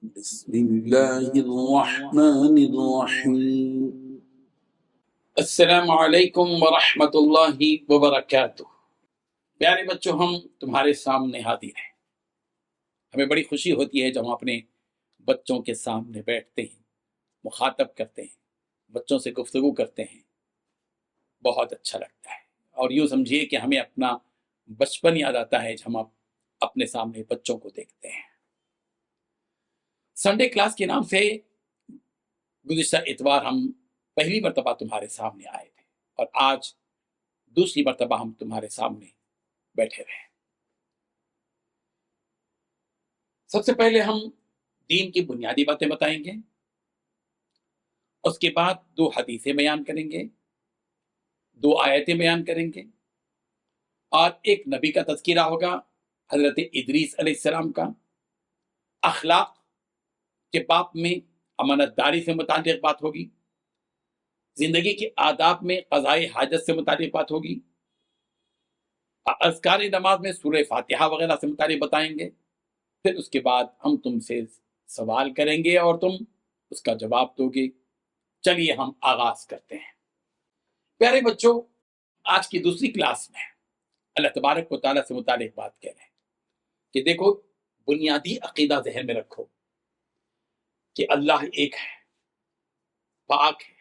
بسم اللہ الرحمن الرحیم۔ السلام علیکم ورحمۃ اللہ وبرکاتہ۔ پیارے بچوں، ہم تمہارے سامنے حاضر ہیں۔ ہمیں بڑی خوشی ہوتی ہے جب ہم اپنے بچوں کے سامنے بیٹھتے ہیں، مخاطب کرتے ہیں، بچوں سے گفتگو کرتے ہیں، بہت اچھا لگتا ہے۔ اور یوں سمجھیے کہ ہمیں اپنا بچپن یاد آتا ہے جب ہم اپنے سامنے بچوں کو دیکھتے ہیں۔ سنڈے کلاس کے نام سے گزشتہ اتوار ہم پہلی مرتبہ تمہارے سامنے آئے تھے، اور آج دوسری مرتبہ ہم تمہارے سامنے بیٹھے ہوئے ہیں۔ سب سے پہلے ہم دین کی بنیادی باتیں بتائیں گے، اس کے بعد 2 حدیثیں بیان کریں گے، 2 آیتیں بیان کریں گے، اور ایک نبی کا تذکرہ ہوگا، حضرت ادریس علیہ السلام کا۔ اخلاق کے باب میں امانت داری سے متعلق بات ہوگی، زندگی کے آداب میں قضاء حاجت سے متعلق بات ہوگی، اذکار نماز میں سورہ فاتحہ وغیرہ سے متعلق بتائیں گے۔ پھر اس کے بعد ہم تم سے سوال کریں گے اور تم اس کا جواب دو گے۔ چلیے ہم آغاز کرتے ہیں۔ پیارے بچوں، آج کی دوسری کلاس میں اللہ تبارک و تعالیٰ سے متعلق بات کر رہے ہیں کہ دیکھو، بنیادی عقیدہ ذہن میں رکھو کہ اللہ ایک ہے، پاک ہے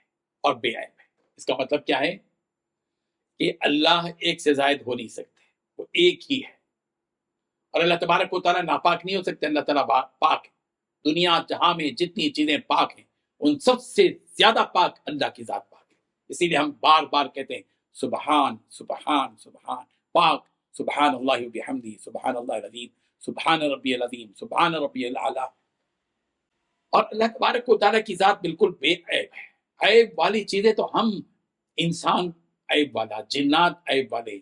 اور بے عیب ہے۔ اس کا مطلب کیا ہے؟ کہ اللہ ایک سے زائد ہو نہیں سکتے، وہ ایک ہی ہے، اور اللہ تبارک و تعالیٰ ناپاک نہیں ہو سکتے۔ اللہ تعالیٰ پاک ہے۔ دنیا جہاں میں جتنی چیزیں پاک ہیں، ان سب سے زیادہ پاک اللہ کی ذات پاک ہے۔ اسی لیے ہم بار بار کہتے ہیں سبحان سبحان سبحان، پاک، سبحان اللہ و بحمدہ، سبحان اللہ العظیم، سبحان ربی العظیم، سبحان ربی الاعلیٰ۔ اور اللہ تبارک و تعالیٰ کی ذات بالکل بے عیب ہے۔ عیب والی چیزیں تو ہم انسان عیب والا، جنات عیب والے،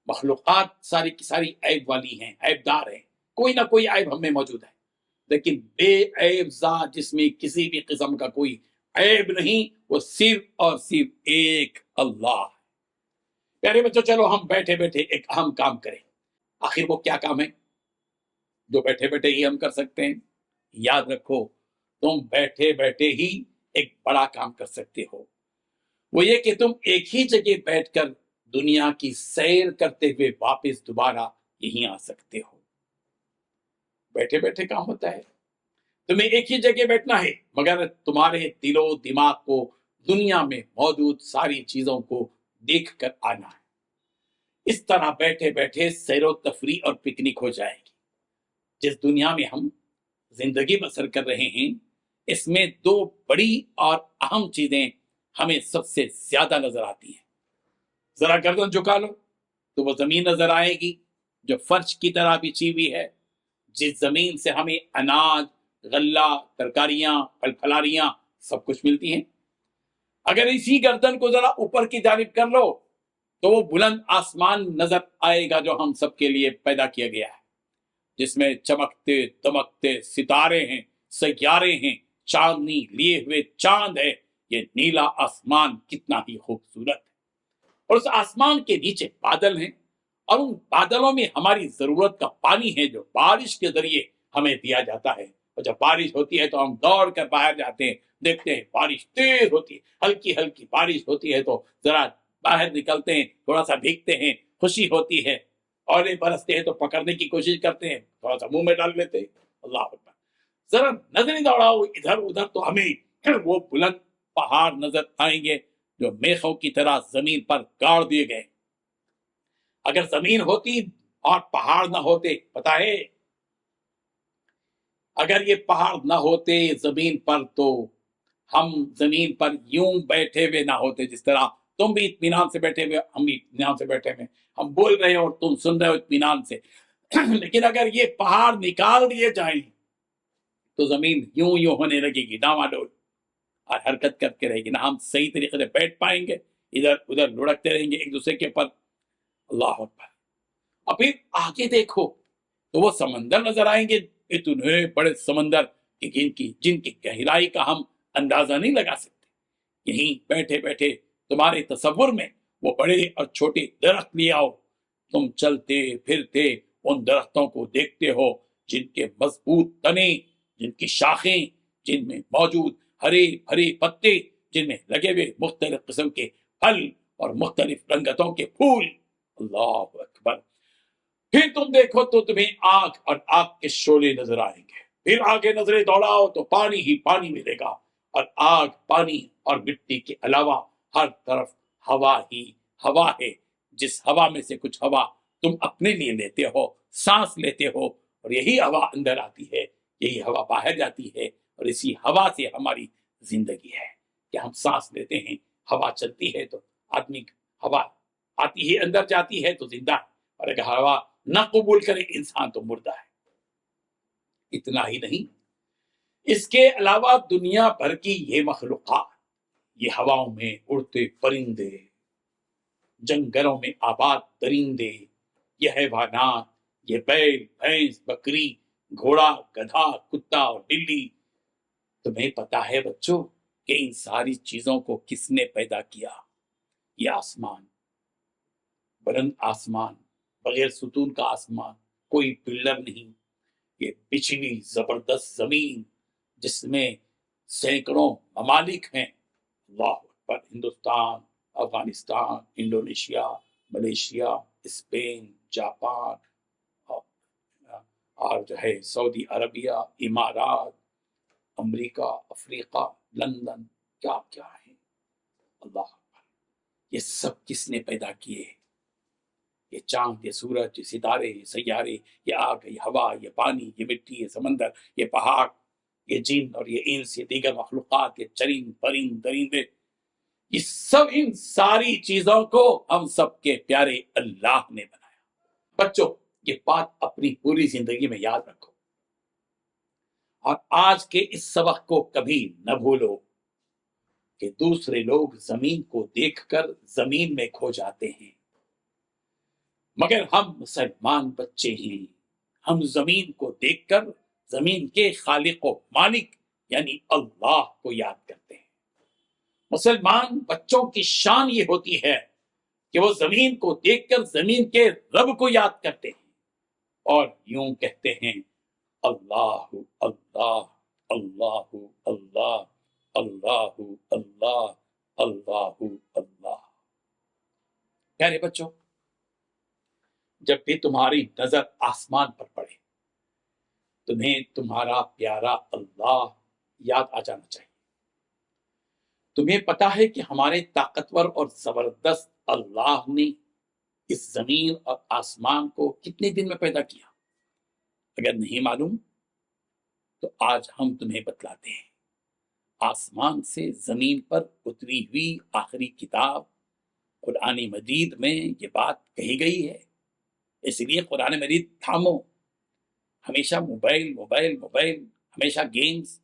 مخلوقات ساری کی ساری عیب والی ہیں، عیب دار ہیں، کوئی نہ کوئی عیب ہم میں موجود ہے، لیکن بے عیب ذات جس میں کسی بھی قسم کا کوئی عیب نہیں، وہ صرف اور صرف ایک اللہ ہے۔ پیارے بچوں، چلو ہم بیٹھے بیٹھے ایک اہم کام کریں۔ آخر وہ کیا کام ہے جو بیٹھے بیٹھے ہی ہم کر سکتے ہیں؟ یاد رکھو، تم بیٹھے بیٹھے ہی ایک بڑا کام کر سکتے ہو۔ وہ یہ کہ تم ایک ہی جگہ بیٹھ کر دنیا کی سیر کرتے ہوئے واپس دوبارہ یہیں آ سکتے ہو۔ بیٹھے بیٹھے کام ہوتا ہے، تمہیں ایک ہی جگہ بیٹھنا ہے، مگر تمہارے دل و دماغ کو دنیا میں موجود ساری چیزوں کو دیکھ کر آنا ہے۔ اس طرح بیٹھے بیٹھے سیر و تفریح اور پکنک ہو جائے گی۔ جس دنیا میں ہم زندگی بسر کر رہے ہیں، اس میں 2 بڑی اور اہم چیزیں ہمیں سب سے زیادہ نظر آتی ہیں۔ ذرا گردن جھکا لو تو وہ زمین نظر آئے گی جو فرش کی طرح بچھی ہوئی ہے، جس زمین سے ہمیں اناج، غلہ، ترکاریاں، پھل پھلاریاں سب کچھ ملتی ہیں۔ اگر اسی گردن کو ذرا اوپر کی جانب کر لو تو وہ بلند آسمان نظر آئے گا جو ہم سب کے لیے پیدا کیا گیا ہے، جس میں چمکتے دمکتے ستارے ہیں، سیارے ہیں، چاندنی لیے ہوئے چاند ہے۔ یہ نیلا آسمان کتنا ہی خوبصورت ہے، اور اس آسمان کے نیچے بادل ہیں، اور ان بادلوں میں ہماری ضرورت کا پانی ہے جو بارش کے ذریعے ہمیں دیا جاتا ہے۔ اور جب بارش ہوتی ہے تو ہم دوڑ کر باہر جاتے ہیں، دیکھتے ہیں بارش تیز ہوتی ہے، ہلکی ہلکی بارش ہوتی ہے تو ذرا باہر نکلتے ہیں، تھوڑا سا بھیگتے ہیں، خوشی ہوتی ہے، اور یہ برستے ہیں تو پکڑنے کی کوشش کرتے ہیں، تھوڑا سا منہ میں ڈال لیتے ہیں۔ اللہ اکبر! ذرا نظریں دوڑاؤ ادھر ادھر تو ہمیں وہ بلند پہاڑ نظر آئیں گے جو میخوں کی طرح زمین پر گاڑ دیے گئے۔ اگر زمین ہوتی اور پہاڑ نہ ہوتے، پتہ ہے اگر یہ پہاڑ نہ ہوتے زمین پر تو ہم زمین پر یوں بیٹھے ہوئے نہ ہوتے، جس طرح تم بھی اطمینان سے بیٹھے ہوئے، ہم بھی اطمینان سے بیٹھے ہوئے، ہم بول رہے ہیں اور تم سن رہے ہو اطمینان سے۔ لیکن اگر یہ پہاڑ نکال دیے جائیں تو زمین یوں یوں ہونے لگے گی، ڈاواڈول، اور حرکت کرتے رہے گی، نہ ہم صحیح طریقے سے بیٹھ پائیں گے، ادھر ادھر لڑکتے رہیں گے ایک دوسرے کے اوپر۔ اللہ اکبر! اور پھر آگے دیکھو تو وہ سمندر نظر آئیں گے، اتنے بڑے سمندر جن کی گہرائی کا ہم اندازہ نہیں لگا سکتے۔ یہیں بیٹھے بیٹھے تمہارے تصور میں وہ بڑے اور چھوٹے درخت لے آؤ، تم چلتے پھرتے ان درختوں کو دیکھتے ہو جن کے مضبوط تنے، جن کی شاخیں، جن میں موجود ہرے بھرے پتے، جن میں لگے ہوئے مختلف قسم کے پھل اور مختلف رنگتوں کے پھول. اللہ اکبر. پھر تم دیکھو تو تمہیں آگ اور آگ کے شعلے نظر آئیں گے. پھر آگے نظریں دوڑاؤ تو پانی ہی پانی ملے گا، اور آگ، پانی اور مٹی کے علاوہ ہر طرف ہوا ہی ہوا ہے. جس ہوا میں سے کچھ ہوا تم اپنے لیے لیتے ہو، سانس لیتے ہو، اور یہی ہوا اندر آتی ہے، یہی ہوا باہر جاتی ہے، اور اسی ہوا سے ہماری زندگی ہے کہ ہم سانس لیتے ہیں. ہوا چلتی ہے تو آدمی، ہوا آتی ہے اندر جاتی ہے تو زندہ ہے، اور اگر ہوا نہ قبول کرے انسان تو مردہ ہے. اتنا ہی نہیں، اس کے علاوہ دنیا بھر کی یہ مخلوقات، یہ ہواؤں میں اڑتے پرندے، جنگلوں میں آباد درندے، یہ حیوانات، یہ بیل، بھینس، بکری، گھوڑا، گدھا، کتا اور بلی. تمہیں پتا ہے بچوں کہ ان ساری چیزوں کو کس نے پیدا کیا؟ یہ آسمان، بلند آسمان، بغیر ستون کا آسمان، کوئی پلر نہیں. یہ پچھلی زبردست زمین جس میں سینکڑوں ممالک ہیں. اللہ اکبر. Hindustan, Afghanistan, Indonesia, Malaysia, Spain, Japan, اور جو ہے سعودی عربیہ، امارات، امریکہ، افریقہ، لندن، کیا کیا ہے. اللہ اکبر. یہ سب کس نے پیدا کیے؟ یہ چاند، یہ سورج، یہ ستارے، یہ سیارے، یہ آگ، یہ ہوا، یہ پانی، یہ مٹی، یہ سمندر، یہ پہاڑ، یہ جن اور یہ انس، یہ دیگر مخلوقات، یہ چرند پرند درندے، یہ سب، ان ساری چیزوں کو ہم سب کے پیارے اللہ نے بنایا. بچوں یہ بات اپنی پوری زندگی میں یاد رکھو، اور آج کے اس سبق کو کبھی نہ بھولو کہ دوسرے لوگ زمین کو دیکھ کر زمین میں کھو جاتے ہیں، مگر ہم مسلمان بچے ہیں، ہم زمین کو دیکھ کر زمین کے خالق و مالک یعنی اللہ کو یاد کرتے ہیں. مسلمان بچوں کی شان یہ ہوتی ہے کہ وہ زمین کو دیکھ کر زمین کے رب کو یاد کرتے ہیں، اور یوں کہتے ہیں اللہ اللہ اللہ اللہ اللہ اللہ اللہ اللہ. پیارے بچوں، جب بھی تمہاری نظر آسمان پر پڑے تمہیں تمہارا پیارا اللہ یاد آ جانا چاہیے. تمہیں پتا ہے کہ ہمارے طاقتور اور زبردست اللہ نے اس زمین اور آسمان کو کتنے دن میں پیدا کیا؟ اگر نہیں معلوم تو آج ہم تمہیں بتلاتے ہیں. آسمان سے زمین پر اتری ہوئی آخری کتاب قرآن مجید میں یہ بات کہی گئی ہے. اس لیے قرآن مجید تھامو. ہمیشہ موبائل موبائل موبائل، ہمیشہ گیمز،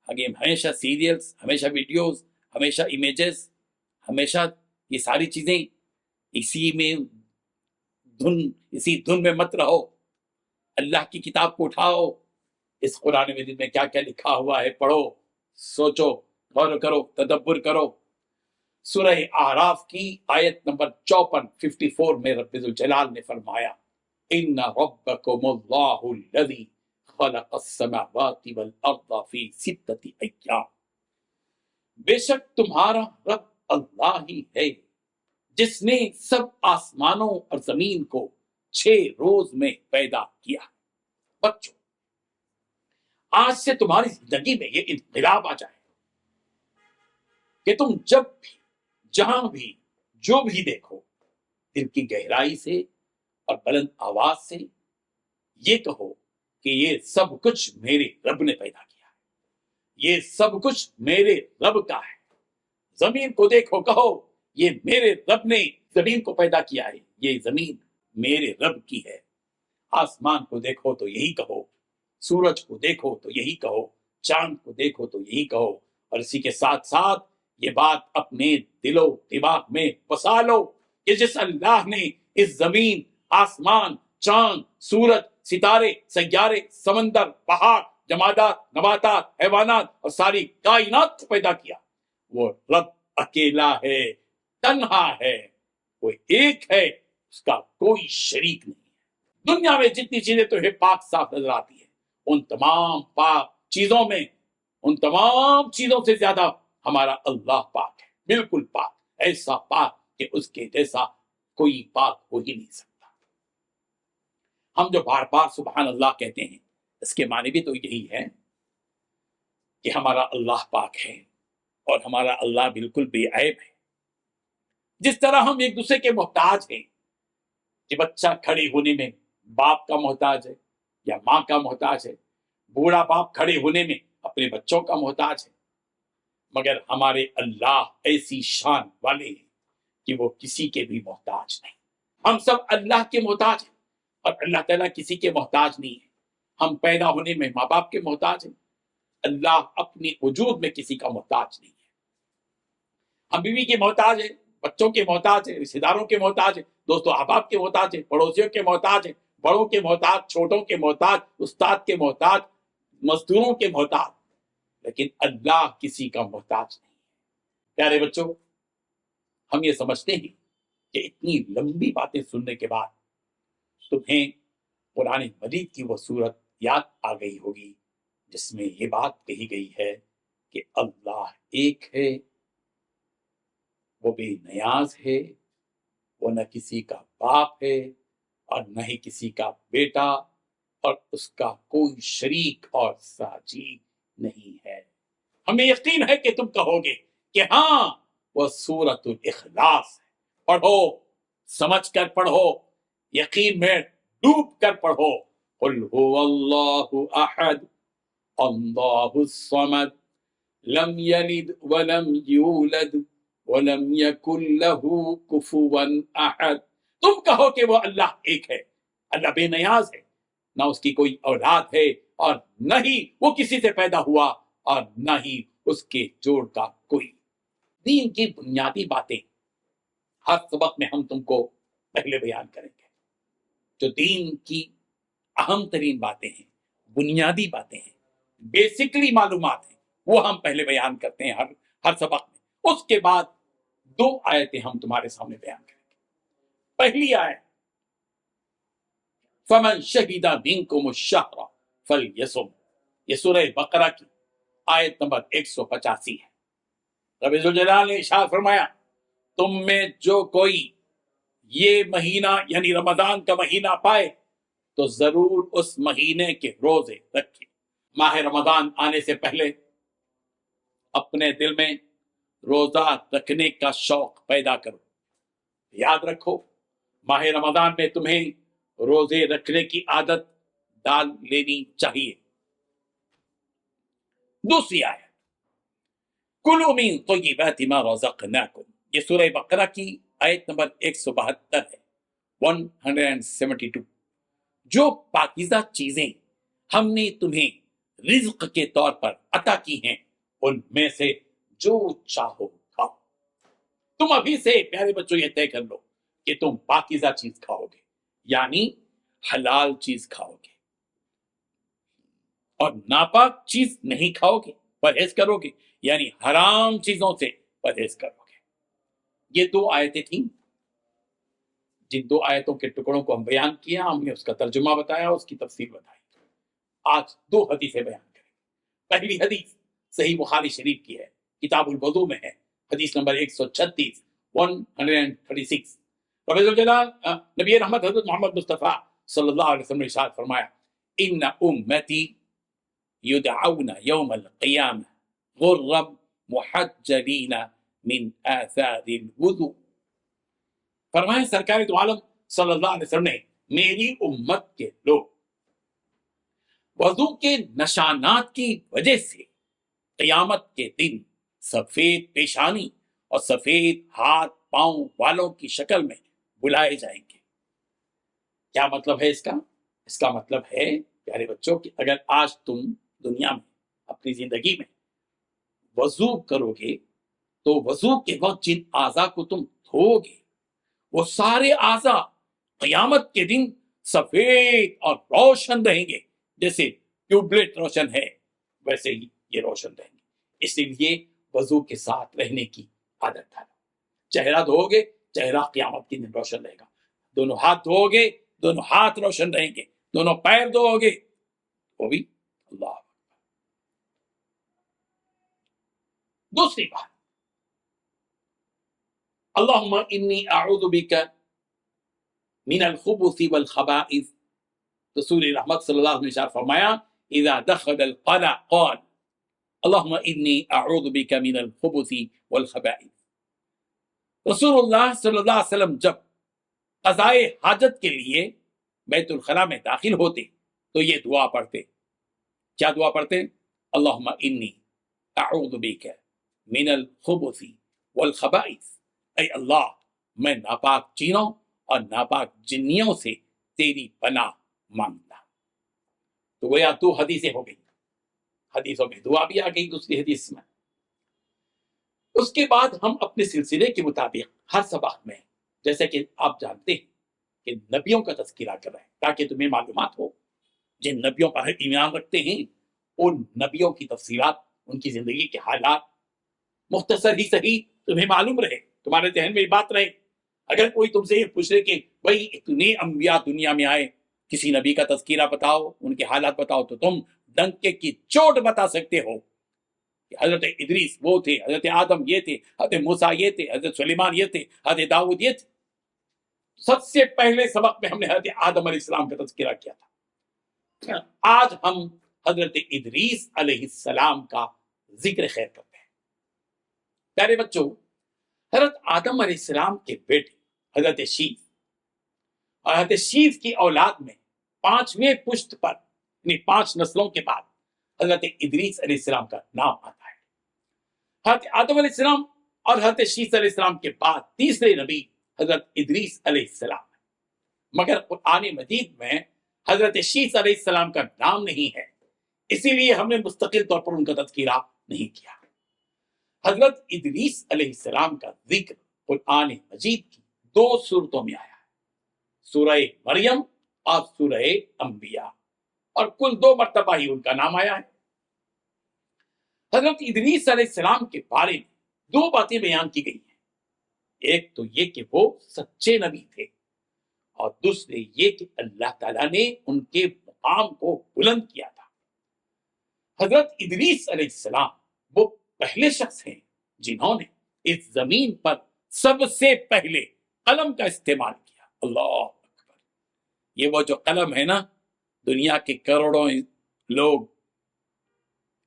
ہمیشہ سیریلز، ہمیشہ ویڈیوز، ہمیشہ امیجز، ہمیشہ یہ ساری چیزیں اسی دھن میں مت رہو. اللہ کی کتاب کو اٹھاؤ. اس قرآن مجید میں کیا کیا لکھا ہوا ہے پڑھو، سوچو، غور کرو، تدبر کرو. سورہ اعراف کی آیت نمبر 54 میں رب ذوالجلال نے فرمایا ان ربکم اللہ الذی خلق السماوات والارض فی 6 ایام. بے شک تمہارا رب اللہ ہی ہے جس نے سب آسمانوں اور زمین کو 6 روز میں پیدا کیا. بچوں آج سے تمہاری زندگی میں یہ انقلاب آ جائے کہ تم جب بھی، جہاں بھی، جو بھی دیکھو دل کی گہرائی سے اور بلند آواز سے یہ کہو کہ یہ سب کچھ میرے رب نے پیدا کیا ہے، یہ سب کچھ میرے رب کا ہے. زمین کو دیکھو، کہو یہ میرے رب نے زمین کو پیدا کیا ہے، یہ زمین میرے رب کی ہے. آسمان کو دیکھو تو یہی کہو، سورج کو دیکھو تو یہی کہو، چاند کو دیکھو تو یہی کہو، اور اسی کے ساتھ ساتھ یہ بات اپنے دل و دماغ میں بسا لو کہ جس اللہ نے اس زمین، آسمان، چاند، سورج، ستارے، سیارے، سمندر، پہاڑ، جمادات، نباتات، حیوانات اور ساری کائنات کو پیدا کیا، وہ رب اکیلا ہے، تنہا ہے، وہ ایک ہے، اس کا کوئی شریک نہیں ہے. دنیا میں جتنی چیزیں تمہیں پاک صاف نظر آتی ہیں ان تمام پاک چیزوں میں ان تمام چیزوں سے زیادہ ہمارا اللہ پاک ہے، بالکل پاک، ایسا پاک کہ اس کے جیسا کوئی پاک ہو ہی نہیں سکتا۔ ہم جو بار بار سبحان اللہ کہتے ہیں، اس کے معنی بھی تو یہی ہے کہ ہمارا اللہ پاک ہے اور ہمارا اللہ بالکل بے عیب ہے۔ جس طرح ہم ایک دوسرے کے محتاج ہیں کہ بچہ کھڑے ہونے میں باپ کا محتاج ہے یا ماں کا محتاج ہے، بوڑھا باپ کھڑے ہونے میں اپنے بچوں کا محتاج ہے، مگر ہمارے اللہ ایسی شان والے ہیں کہ وہ کسی کے بھی محتاج نہیں۔ ہم سب اللہ کے محتاج ہیں اور اللہ تعالیٰ کسی کے محتاج نہیں ہے۔ ہم پیدا ہونے میں ماں باپ کے محتاج ہیں، اللہ اپنے وجود میں کسی کا محتاج نہیں ہے۔ ہم بیوی کے محتاج ہیں، بچوں کے محتاج ہیں، رشتے داروں کے محتاج ہیں، دوستوں احباب کے محتاج ہیں، پڑوسیوں کے محتاج ہیں، بڑوں کے محتاج، چھوٹوں کے محتاج، استاد کے محتاج، مزدوروں کے محتاج، لیکن اللہ کسی کا محتاج نہیں ہے۔ پیارے بچوں، ہم یہ سمجھتے ہیں کہ اتنی لمبی باتیں سننے کے بعد تمہیں قرآن مجید کی وہ سورت یاد آ گئی ہوگی جس میں یہ بات کہی گئی ہے کہ اللہ ایک ہے، وہ بے نیاز ہے، وہ نہ کسی کا باپ ہے اور نہ ہی کسی کا بیٹا، اور اس کا کوئی شریک اور ساجی نہیں ہے۔ ہمیں یقین ہے کہ تم کہو گے کہ ہاں وہ سورۃ الاخلاص ہے، پڑھو، سمجھ کر پڑھو، یقین میں ڈوب کر پڑھو۔ قل هو اللہ احد اللہ الصمد لم یلد ولم یولد ولم یکن له کفوا احد۔ تم کہو کہ وہ اللہ ایک ہے، اللہ بے نیاز ہے، نہ اس کی کوئی اولاد ہے اور نہ ہی وہ کسی سے پیدا ہوا اور نہ ہی اس کے جوڑ کا کوئی۔ دین کی بنیادی باتیں ہر سبق میں ہم تم کو پہلے بیان کریں گے۔ جو دین کی اہم ترین باتیں ہیں، بنیادی باتیں ہیں، بیسکلی معلومات ہیں، وہ ہم پہلے بیان کرتے ہیں ہر سبق میں۔ اس کے بعد 2 آیتیں ہم تمہارے سامنے بیان کریں گے۔ پہلی آیت فمن شہد منکم الشہر فلیصم، یہ سورہ بقرہ کی آیت نمبر 185 ہے۔ رب ذوالجلال نے ارشاد فرمایا تم میں جو کوئی یہ مہینہ یعنی رمضان کا مہینہ پائے تو ضرور اس مہینے کے روزے رکھے۔ ماہ رمضان آنے سے پہلے اپنے دل میں روزہ رکھنے کا شوق پیدا کرو۔ یاد رکھو ماہ رمضان میں تمہیں روزے رکھنے کی عادت ڈال لینی چاہیے۔ دوسری آیت کلوا من طیبات ما رزقناکم، یہ سورہ بقرہ کی آیت نمبر 172 ہے، 172۔ جو پاکیزہ چیزیں ہم نے تمہیں رزق کے طور پر عطا کی ہیں ان میں سے جو چاہو کھاؤ۔ تم ابھی سے پیارے بچوں یہ طے کر لو کہ تم پاکیزہ چیز کھاؤ گے، یعنی حلال چیز کھاؤ گے، اور ناپاک چیز نہیں کھاؤ گے، پرہیز کرو گے، یعنی حرام چیزوں سے پرہیز کرو گے۔ یہ 2 آیتیں تھیں، جن 2 آیتوں کے ٹکڑوں کو ہم بیان کیا، ہم نے اس کا ترجمہ بتایا، اس کی تفسیر بتائی۔ آج 2 حدیثیں بیان کریں۔ پہلی حدیث صحیح بخاری شریف کی ہے، کتاب الوضو میں ہے، حدیث نمبر 136، 136۔ رب الجلال نبی رحمت حضرت محمد مصطفیٰ صلی اللہ علیہ وسلم نے ارشاد فرمایا ان امتی یدعون یوم القیامہ غرا محجلین من آثار الوضو۔ فرمائے سرکار دو عالم صلی اللہ علیہ وسلم نے میری امت کے لوگ وضو کے نشانات کی وجہ سے قیامت کے دن سفید پیشانی اور سفید ہاتھ پاؤں والوں کی شکل میں بلائے جائیں گے۔ کیا مطلب ہے اس کا؟ اس کا مطلب ہے پیارے بچوں کہ اگر آج تم دنیا میں اپنی زندگی میں وضو کرو گے تو وضو کے وقت جن اعضاء کو تم دھو گے وہ سارے اعضاء قیامت کے دن سفید اور روشن رہیں گے، جیسے ٹیوبلائٹ روشن ہے ویسے ہی یہ روشن رہیں گے۔ اس لیے وضو کے ساتھ رہنے کی عادت ڈالو۔ چہرہ دھو گے، چہرہ قیامت کے دن روشن رہے گا۔ دونوں ہاتھ دھو گے، دونوں ہاتھ روشن رہیں گے۔ دونوں پیر دھو گے وہ بھی اللہ۔ دوسری بات، اللہم انی اعوذ بک من الخبث والخبائث، رسول رحمت صلی اللہ علیہ وسلم نے ارشاد فرمایا اذا دخل القلع قال اللہم انی اعوذ بک من الخبث والخبائث۔ رسول اللہ صلی اللہ علیہ وسلم جب قضائے حاجت کے لیے بیت الخلاء میں داخل ہوتے تو یہ دعا پڑھتے۔ کیا دعا پڑھتے؟ اللہم انی اعوذ بک من الخبث والخبائث، اے اللہ میں ناپاک چینوں اور ناپاک جنیوں سے تیری پناہ مانگتا۔ تو گویا دو حدیثیں ہو گئی، حدیثوں میں دعا بھی آ گئی دوسری حدیث میں۔ اس کے بعد ہم اپنے سلسلے کے مطابق ہر سبق میں، جیسے کہ آپ جانتے ہیں کہ نبیوں کا تذکرہ کر رہے ہیں تاکہ تمہیں معلومات ہو، جن نبیوں پر ایمان رکھتے ہیں ان نبیوں کی تفصیلات، ان کی زندگی کے حالات مختصر ہی صحیح تمہیں معلوم رہے، تمہارے ذہن میں یہ بات رہے۔ اگر کوئی تم سے یہ پوچھ رہے کہ بھائی اتنے انبیاء دنیا میں آئے، کسی نبی کا تذکرہ بتاؤ، ان کے حالات بتاؤ، تو تم ڈنکے کی چوٹ بتا سکتے ہو کہ حضرت ادریس وہ تھے، حضرت آدم یہ تھے، حضرت موسیٰ یہ تھے، حضرت سلیمان یہ تھے، حضرت داؤد یہ تھے۔ سب سے پہلے سبق میں ہم نے حضرت آدم علیہ السلام کا تذکرہ کیا تھا، آج ہم حضرت ادریس علیہ السلام کا ذکر خیر کرتے ہیں۔ پیارے بچوں، حضرت آدم علیہ السلام کے بیٹے حضرت شیث اور حضرت شیث کی اولاد میں پانچویں پشت پر، یعنی 5 نسلوں کے بعد حضرت ادریس علیہ السلام کا نام آتا ہے۔ حضرت آدم علیہ السلام اور حضرت شیث علیہ السلام کے بعد تیسرے نبی حضرت ادریس علیہ السلام ہے، مگر قرآن مجید میں حضرت شیث علیہ السلام کا نام نہیں ہے، اسی لیے ہم نے مستقل طور پر ان کا تذکرہ نہیں کیا۔ حضرت ادریس علیہ السلام کا ذکر قرآن مجید کی 2 صورتوں میں آیا ہے، سورہ مریم اور سورہ انبیاء، اور کل 2 مرتبہ ہی ان کا نام آیا ہے۔ حضرت ادریس علیہ السلام کے بارے میں 2 باتیں بیان کی گئی ہیں، ایک تو یہ کہ وہ سچے نبی تھے، اور دوسرے یہ کہ اللہ تعالیٰ نے ان کے مقام کو بلند کیا تھا۔ حضرت ادریس علیہ السلام وہ پہلے شخص ہیں جنہوں نے اس زمین پر سب سے پہلے قلم کا استعمال کیا۔ اللہ اکبر! یہ وہ جو قلم ہے نا، دنیا کے کروڑوں لوگ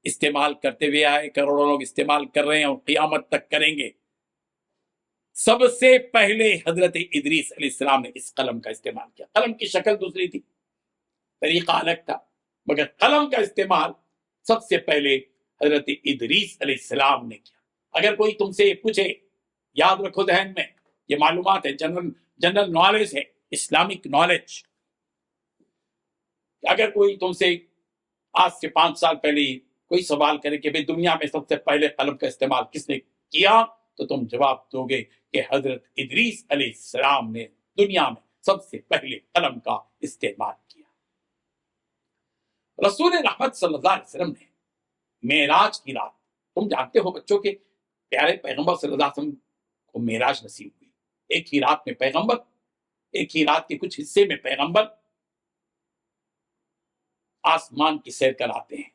استعمال کرتے ہوئے آئے، کروڑوں لوگ استعمال کر رہے ہیں اور قیامت تک کریں گے۔ سب سے پہلے حضرت ادریس علیہ السلام نے اس قلم کا استعمال کیا۔ قلم کی شکل دوسری تھی، طریقہ الگ تھا، مگر قلم کا استعمال سب سے پہلے حضرت ادریس علیہ السلام نے کیا۔ اگر کوئی تم سے پوچھے، یاد رکھو ذہن میں، یہ معلومات ہے، جنرل نالج ہے، اسلامک نالج۔ اگر کوئی تم سے آج سے 5 سال پہلے کوئی سوال کرے کہ بھئی دنیا میں سب سے پہلے قلم کا استعمال کس نے کیا، تو تم جواب دو گے کہ حضرت ادریس علیہ السلام نے دنیا میں سب سے پہلے قلم کا استعمال کیا۔ رسول رحمت صلی اللہ علیہ وسلم نے معراج کی رات، تم جانتے ہو بچوں کہ پیارے پیغمبر صلی اللہ علیہ وسلم کو معراج نصیب ہوئی، ایک ہی رات میں پیغمبر، ایک ہی رات کے کچھ حصے میں پیغمبر آسمان کی سیر کر آتے ہیں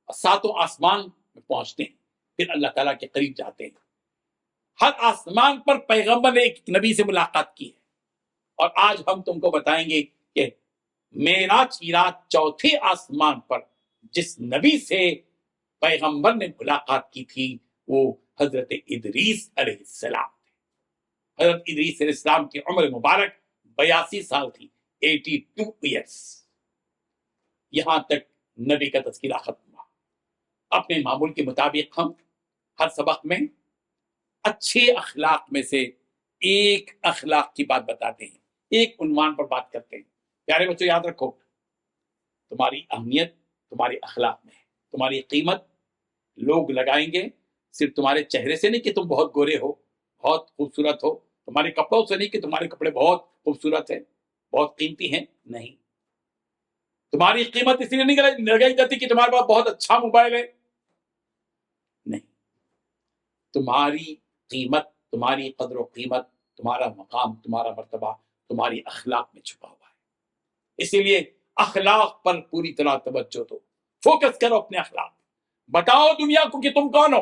اور 7 آسمان میں پہنچتے ہیں، پھر اللہ تعالیٰ کے قریب جاتے ہیں۔ ہر آسمان پر پیغمبر نے ایک نبی سے ملاقات کی ہے، اور آج ہم تم کو بتائیں گے کہ معراج کی رات 4تھے آسمان پر جس نبی سے پیغمبر نے ملاقات کی تھی وہ حضرت ادریس علیہ السلام تھے۔ حضرت ادریس علیہ السلام کی عمر مبارک 82 سال تھی، 82 ایئرس۔ یہاں تک نبی کا تذکرہ ختم ہوا۔ اپنے معمول کے مطابق ہم ہر سبق میں اچھے اخلاق میں سے ایک اخلاق کی بات بتاتے ہیں، ایک عنوان پر بات کرتے ہیں۔ پیارے بچوں یاد رکھو، تمہاری اہمیت تمہارے اخلاق میں ہے، تمہاری قیمت لوگ لگائیں گے صرف تمہارے چہرے سے نہیں کہ تم بہت گورے ہو، بہت خوبصورت ہو، تمہارے کپڑوں سے نہیں کہ تمہارے کپڑے بہت خوبصورت ہیں، بہت قیمتی ہیں، نہیں۔ تمہاری قیمت اس لیے نہیں لگائی جاتی کہ تمہارے پاس بہت اچھا موبائل ہے، نہیں۔ تمہاری قیمت، تمہاری قدر و قیمت، تمہارا مقام، تمہارا مرتبہ تمہاری اخلاق میں چھپا ہوا ہے۔ اسی لیے اخلاق پر پوری طرح توجہ دو، فوکس کرو اپنے اخلاق، بتاؤ دنیا کو کہ تم کون ہو۔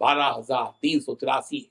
12383।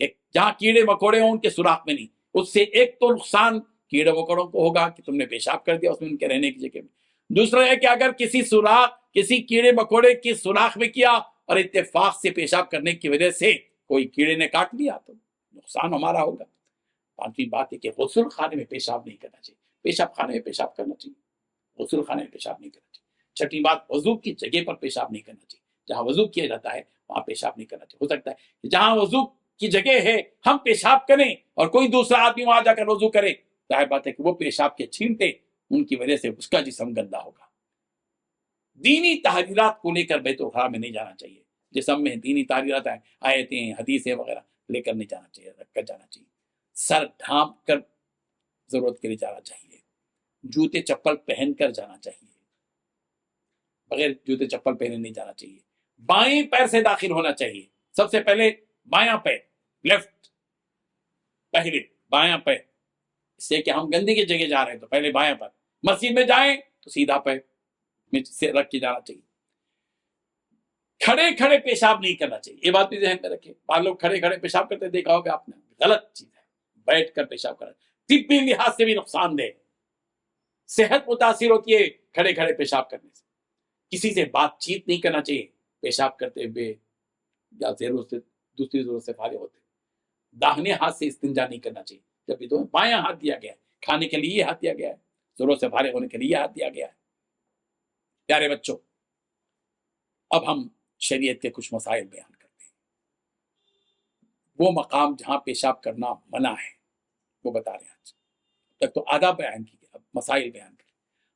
کہ جہاں کیڑے مکوڑے ہوں ان کے سوراخ میں نہیں. اس سے ایک تو نقصان کیڑے مکوڑوں کو ہوگا کہ تم نے پیشاب کر دیا اس میں ان کے رہنے کی جگہ میں. دوسرا ہے کہ اگر کسی کیڑے مکوڑے کی سوراخ میں کیا اور اتفاق سے پیشاب کرنے کی وجہ سے کوئی کیڑے نے کاٹ لیا تو نقصان ہمارا ہوگا. پانچویں بات ہے کہ غسل خانے میں پیشاب نہیں کرنا چاہیے. پیشاب خانے میں پیشاب کرنا چاہیے, غسل خانے میں پیشاب نہیں کرنا چاہیے. چھٹی بات, وضو کی جگہ پر پیشاب نہیں کرنا چاہیے. جہاں وضو کیا جاتا ہے وہاں پیشاب نہیں کرنا چاہیے. ہو سکتا ہے کہ جہاں وضو کی جگہ ہے ہم پیشاب کریں اور کوئی دوسرا آدمی وہاں جا کر وضو کرے, ظاہر بات ہے کہ وہ پیشاب کے چھینٹے ان کی وجہ سے اس کا جسم گندا ہوگا. دینی تحریرات کو لے کر بیت الخلاء میں نہیں جانا چاہیے. جسم میں دینی تحریرات ہیں, آیتیں, حدیثیں وغیرہ لے کر نہیں جانا چاہیے, رکھ کر جانا چاہیے. سر ڈھانپ کر ضرورت کے لیے جانا چاہیے. جوتے چپل پہن کر جانا چاہیے, بغیر جوتے چپل پہنے نہیں جانا چاہیے. بائیں پیر سے داخل ہونا چاہیے. سب سے پہلے بایاں پیر, لیفٹ, پہلے بایاں پیر, اس سے کہ ہم گندی کی جگہ جا رہے ہیں تو پہلے بایاں پیر. مسجد میں جائیں تو سیدھا پیر سے رکھ کے جانا چاہیے. کھڑے کھڑے پیشاب نہیں کرنا چاہیے. یہ بات بھی ذہن میں رکھیں. بعض لوگ کھڑے کھڑے پیشاب کرتے دیکھا ہوگا آپ نے, غلط چیز ہے. بیٹھ کر پیشاب کرنا طبی لحاظ سے بھی نقصان دہ, صحت متاثر ہوتی ہے کھڑے کھڑے پیشاب کرنے سے. کسی سے بات چیت نہیں کرنا چاہیے پیشاب کرتے ہوئے یا ضرورت سے دوسری ضرورت سے فارغ ہوتے. داہنے ہاتھ سے استنجا نہیں کرنا چاہیے, جب بھی تو بایاں ہاتھ دیا گیا ہے, کھانے کے لیے ہاتھ دیا گیا ہے, ضرورت سے فارغ ہونے کے لیے ہاتھ دیا گیا ہے. پیارے بچوں, اب ہم شریعت کے کچھ مسائل بیان کرتے ہیں. وہ مقام جہاں پیشاب کرنا منع ہے وہ بتا رہے ہیں. آج تک تو آداب بیان کی گئے, اب مسائل بیان کریں.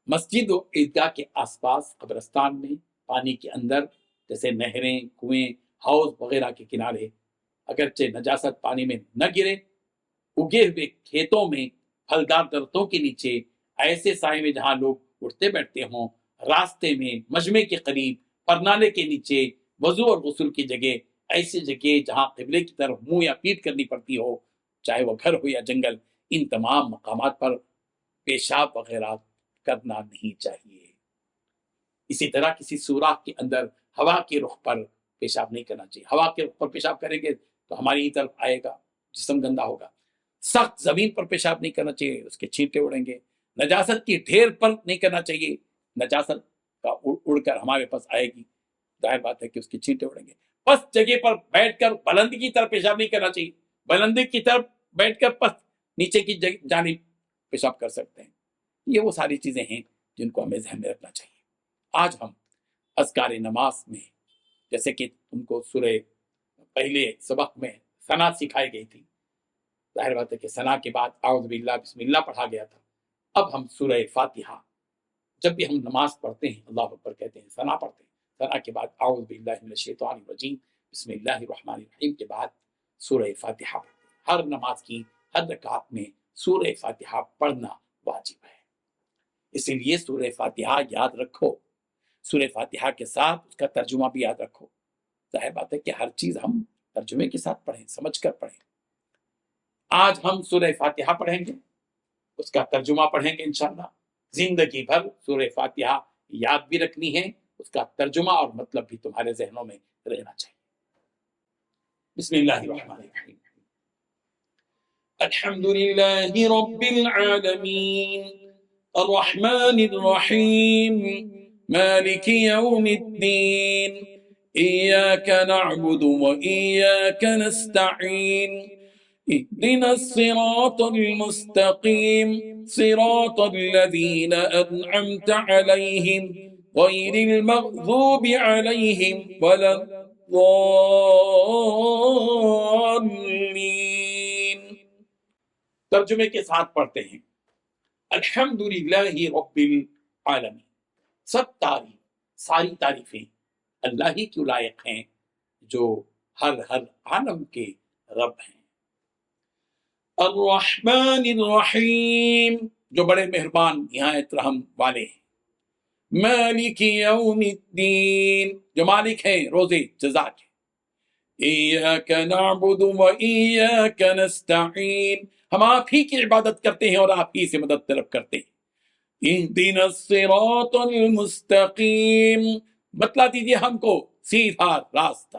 مسجد و عیدگاہ کے آس پاس, قبرستان میں, پانی کے اندر جیسے نہریں, کنویں, حوض وغیرہ کے کنارے اگرچہ نجاست پانی میں نہ گرے, اگے ہوئے کھیتوں میں, پھلدار درختوں کے نیچے, ایسے سائے میں جہاں لوگ اٹھتے بیٹھتے ہوں, راستے میں, مجمع کے قریب, پرنالے کے نیچے, وضو اور غسل کی جگہ, ایسی جگہ جہاں قبلے کی طرف منہ یا پیٹ کرنی پڑتی ہو, چاہے وہ گھر ہو یا جنگل, ان تمام مقامات پر پیشاب وغیرہ کرنا نہیں چاہیے. اسی طرح کسی سوراخ کے اندر ہوا کے رخ پر پیشاب نہیں کرنا چاہیے. ہوا کے رخ پر پیشاب کریں گے تو ہماری ہی طرف آئے گا, جسم گندا ہوگا. سخت زمین پر پیشاب نہیں کرنا چاہیے, اس کے چھینٹے اڑیں گے. نجاست کی ڈھیر پر نہیں کرنا چاہیے, نجاست کا اڑ کر ہمارے پاس آئے گی, ظاہر بات ہے کہ اس کے چھینٹے اڑیں گے. پس جگہ پر بیٹھ کر بلندی کی طرف پیشاب نہیں کرنا چاہیے. بلندی کی طرف بیٹھ کر پس نیچے کی جانب پیشاب کر سکتے ہیں. یہ وہ ساری چیزیں ہیں جن کو ہمیں ذہن میں رکھنا چاہیے. آج ہم اذکار نماز میں, جیسے کہ تم کو سورہ پہلے سبق میں ثنا سکھائی گئی تھی, ظاہر بات ہے کہ ثنا کے بعد اعوذ باللہ بسم اللہ پڑھا گیا تھا. اب ہم سورہ فاتحہ, جب بھی ہم نماز پڑھتے ہیں اللہ اکبر کہتے ہیں, ثنا پڑھتے ہیں, ثنا کے بعد اعوذ باللہ من الشیطان الرجیم بسم اللہ الرحمن الرحیم کے بعد سورہ فاتحہ پڑھتے ہیں. ہر نماز کی ہر رکعت میں سورہ فاتحہ پڑھنا واجب ہے. اسی لیے سورہ فاتحہ یاد رکھو, سورہ فاتحہ کے ساتھ اس کا ترجمہ بھی یاد رکھو. ظاہر بات ہے کہ ہر چیز ہم ترجمے کے ساتھ پڑھیں, سمجھ کر پڑھیں. آج ہم سورہ فاتحہ پڑھیں گے, اس کا ترجمہ پڑھیں گے انشاءاللہ. زندگی بھر سورہ فاتحہ یاد بھی رکھنی ہے, اس کا ترجمہ اور مطلب بھی تمہارے ذہنوں میں رہنا چاہیے. بسم اللہ الرحمن الرحیم. الحمد للہ رب العالمین الرحمن الرحیم مالک یوم الدین ایاک نعبد و ایاک نستعین اهدنا الصراط المستقيم صراط الذين أنعمت عليهم غير المغضوب عليهم ولا الضالين. ترجمے کے ساتھ پڑھتے ہیں. الحمدللہ رب العالمین, سب تعریف, ساری تعریفیں اللہ ہی کی لائق ہیں جو ہر عالم کے رب ہیں. الرحمن الرحیم, جو بڑے مہربان نہایت رحم والے ہیں. مالک یوم الدین, جو مالک ہیں روز جزا کے. ایاک نعبد و ایاک نستعین, ہم آپ ہی کی عبادت کرتے ہیں اور آپ ہی سے مدد طلب کرتے ہیں. اہدنا الصراط المستقیم, بتلا دیجیے ہم کو سیدھا راستہ.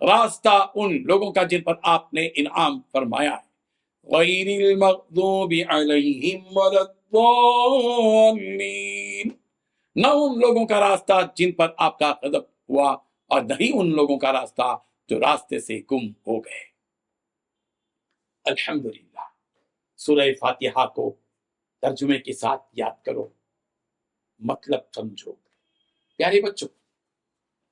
راستہ ان لوگوں کا جن پر آپ نے انعام فرمایا ہے، غیر المغضوب علیہم ولا الضالین، نہ ان لوگوں کا راستہ جن پر آپ کا غضب ہوا، اور نہ ہی ان لوگوں کا راستہ جو راستے سے گم ہو گئے۔ الحمدللہ، سورہ فاتحہ کو ترجمے کے ساتھ یاد کرو، مطلب سمجھو۔ پیارے بچوں،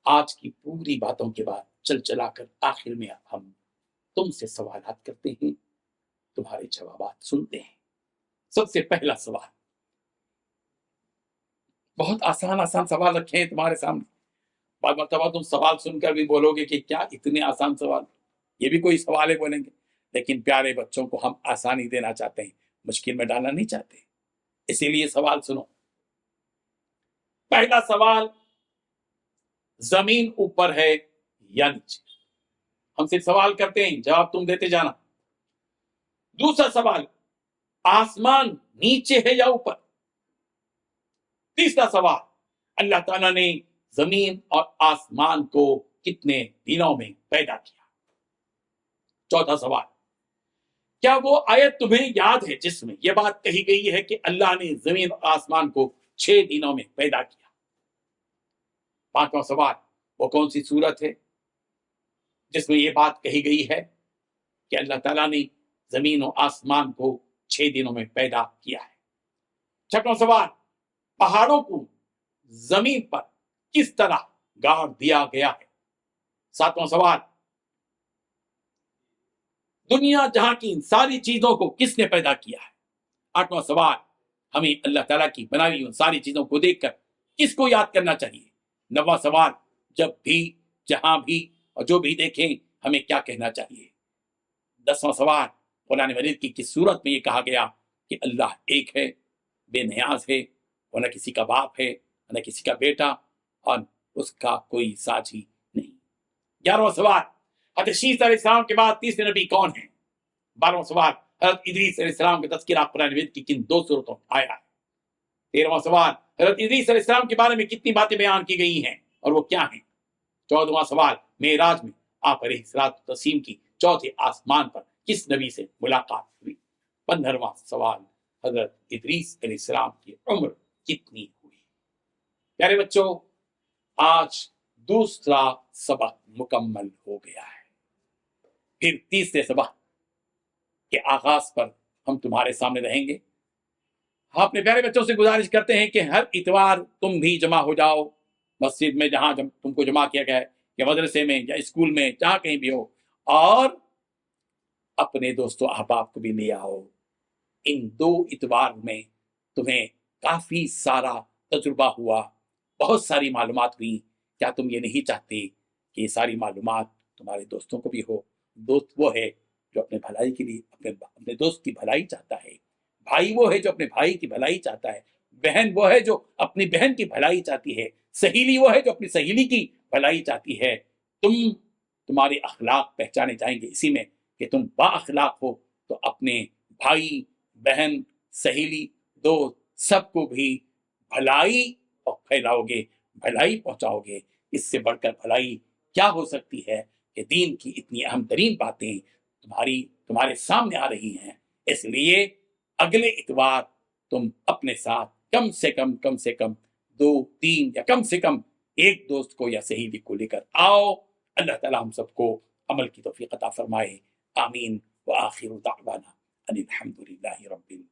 آج کی پوری باتوں کے بعد چل چلا کر آخر میں ہم تم سے سوالات کرتے ہیں، تمہارے جوابات سنتے ہیں۔ سب سے پہلا سوال، بہت آسان آسان سوال رکھے ہیں تمہارے سامنے۔ بعض مرتبہ تم سوال سن کر بھی بولو گے کہ کیا اتنے آسان سوال، یہ بھی کوئی سوال ہے بولیں گے، لیکن پیارے بچوں کو ہم آسانی دینا چاہتے ہیں، مشکل میں ڈالنا نہیں چاہتے، اسی لیے سوال سنو۔ پہلا سوال، زمین اوپر ہے یا نیچے؟ ہم صرف سوال کرتے ہیں، جواب تم دیتے جانا۔ دوسرا سوال، آسمان نیچے ہے یا اوپر؟ تیسرا سوال، اللہ تعالیٰ نے زمین اور آسمان کو کتنے دنوں میں پیدا کیا؟ چوتھا سوال، کیا وہ آیت تمہیں یاد ہے جس میں یہ بات کہی گئی ہے کہ اللہ نے زمین اور آسمان کو 6 دنوں میں پیدا کیا؟ پانچواں سوال، وہ کون سی سورت ہے جس میں یہ بات کہی گئی ہے کہ اللہ تعالیٰ نے زمین و آسمان کو 6 دنوں میں پیدا کیا ہے؟ چھٹواں سوال، پہاڑوں کو زمین پر کس طرح گاڑ دیا گیا ہے؟ ساتواں سوال، دنیا جہاں کی ان ساری چیزوں کو کس نے پیدا کیا ہے؟ آٹھواں سوال، ہمیں اللہ تعالیٰ کی بنائی ان ساری چیزوں کو دیکھ کر کس کو یاد کرنا چاہیے؟ نواں سوال، جب بھی جہاں بھی اور جو بھی دیکھیں ہمیں کیا کہنا چاہیے؟ دسواں سوال، قرآن مجید کی کس صورت میں یہ کہا گیا کہ اللہ ایک ہے، بے نیاز ہے، وہ نہ کسی کا باپ ہے نہ کسی کا بیٹا، اور اس کا کوئی ساجی نہیں؟ 11واں سوال، حضرت شیس علیہ السلام کے بعد تیسرے نبی کون ہیں؟ 12واں سوال، حضرت ادریس علیہ السلام کا تذکرہ قرآن مجید کی کن 2 صورتوں میں آیا ہے؟ 13واں سوال، حضرت ادریس علیہ السلام کے بارے میں کتنی باتیں بیان کی گئی ہیں اور وہ کیا ہیں؟ 14واں سوال، معراج میں آپ علیہ الصلوۃ والتسلیم کی چوتھے آسمان پر کس نبی سے ملاقات ہوئی؟ 15واں سوال، حضرت ادریس علیہ السلام کی عمر کتنی ہوئی؟ پیارے بچوں، آج دوسرا سبق مکمل ہو گیا ہے، پھر تیسرے سبق کے آغاز پر ہم تمہارے سامنے رہیں گے۔ ہم اپنے پیارے بچوں سے گزارش کرتے ہیں کہ ہر اتوار تم بھی جمع ہو جاؤ مسجد میں، جہاں تم کو جمع کیا گیا ہے، یا مدرسے میں یا اسکول میں، جہاں کہیں بھی ہو، اور اپنے دوستوں احباب کو بھی لے آؤ۔ ان 2 اتوار میں تمہیں کافی سارا تجربہ ہوا، بہت ساری معلومات ہوئی۔ کیا تم یہ نہیں چاہتے کہ یہ ساری معلومات تمہارے دوستوں کو بھی ہو؟ دوست وہ ہے جو اپنے بھلائی کے لیے اپنے دوست کی بھلائی چاہتا ہے، بھائی وہ ہے جو اپنے بھائی کی بھلائی چاہتا ہے، بہن وہ ہے جو اپنی بہن کی بھلائی چاہتی ہے، سہیلی وہ ہے جو اپنی سہیلی کی بھلائی چاہتی ہے۔ تمہارے اخلاق پہچانے جائیں گے اسی میں کہ تم با اخلاق ہو تو اپنے بھائی، بہن، سہیلی، دوست سب کو بھی بھلائی اور پھیلاؤ گے، بھلائی پہنچاؤ گے۔ اس سے بڑھ کر بھلائی کیا ہو سکتی ہے کہ دین کی اتنی اہم ترین باتیں تمہارے سامنے آ رہی ہیں۔ اس لیے اگلے اتوار تم اپنے ساتھ کم سے کم 2 3 یا کم سے کم ایک دوست کو یا سہیلی کو لے کر آؤ۔ اللہ تعالیٰ ہم سب کو عمل کی توفیق عطا فرمائے، آمین۔ وآخر دعوانا ان الحمد للہ رب العالمین۔